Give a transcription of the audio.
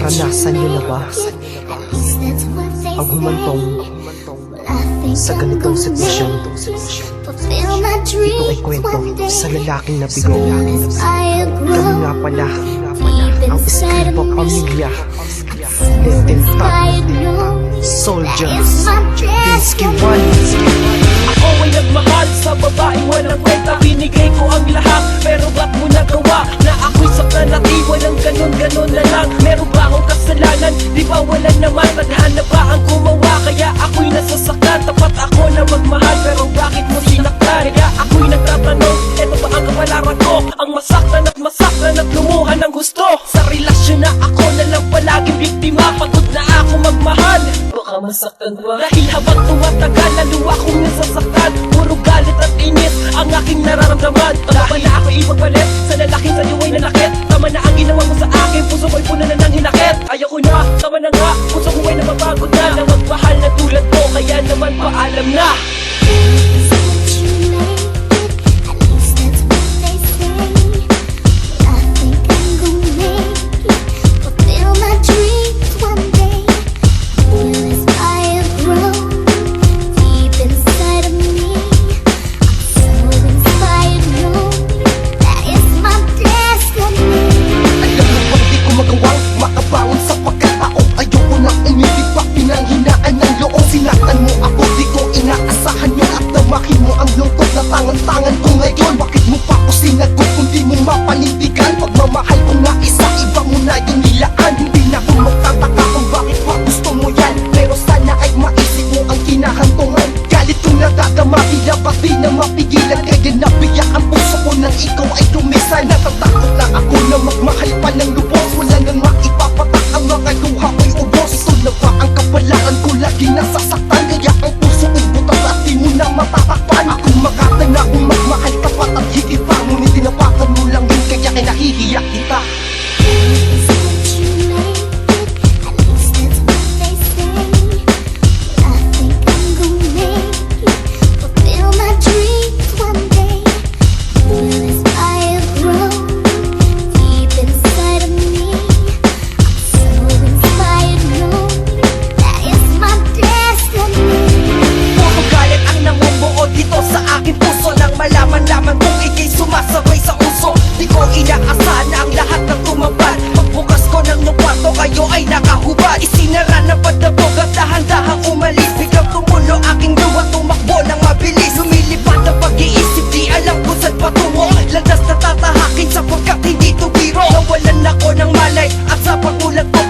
Naranasan niyo na ba ang humantong sa ganitong sitwasyon? Ito ay kwento sa lalaking nabigo. Kami nga pala ang Escribo Pamilya, Detentado, Soldiers, Pinsky One. Ako ay nagmahal sa babaeng walang kwenta. Binigay ko ang lahat, pero ba't mo nagawa na ako'y saktan at walang ganon-ganon na lang? Meron ba akong kasalanan? Di ba wala naman? Tadhana ba ang gumawa? Kaya ako'y nasasaktan. Tapat ako na magmahal, pero bakit mo sinaktan? Kaya ako'y nagtatanong, eto ba ang kapalaran ko? Ang masaktan at lumuhan ng gusto. Sa relasyon na ako na lang palaging biktima. Pagod na ako magmahal, baka masaktan ba? Dahil habang tumatagal, lalo akong nasasaktan. Puro galit at inis ang aking nararamdaman. Tama ba na ako ipagpalit sa lalaking sa liway na nakit? Tama na ang ginawa mo sa akin, puso ko'y puno na ng hinakit. Ayoko na, tama na nga, puso ko ay napapagod na na magmahal na tulad ko, kaya naman paalam na. Tangan ko ngayon, bakit mo pa ako sinagot kung di mo mapanindigan? Pagmamahal ko nga isa, iba mo na yung nilaan. Hindi na ako magtataka kung bakit pa gusto mo yan, pero sana ay maisip mo ang kinahantungan. Galit kong nadadama, dapat di na mapigilan. Kaya nabiyak ang puso ko nang ikaw ay dumisan. Natatakot na ako na magmahal pa ng lubos. Wala nang maipapatak, ang mga luha ko'y ubos. Ito na ba ang kapalaan ko, lagi nasasaktan? Kaya ang puso ko'y butas at di mo na matatakpan. Ako makatay na kung magmahal ka pa at higit pa, ngunit tinapakan mo lang yun, kaya ay nahihiya kita. Malaman-laman kung ikay sumasabay sa uso. Di ko inaasahan na ang lahat ng tumabad. Pagbukas ko ng iyong kwarto, kayo ay nakahubad. Isinara ng padabog at dahan-dahang umalis. Biglang tumulo aking luha, tumakbo ng mabilis. Lumilipad ang pag-iisip, di alam kung saan patungo. Landas na tatahakin sapagkat hindi to biro. Nawalan ako ng malay at sa pagmulat ko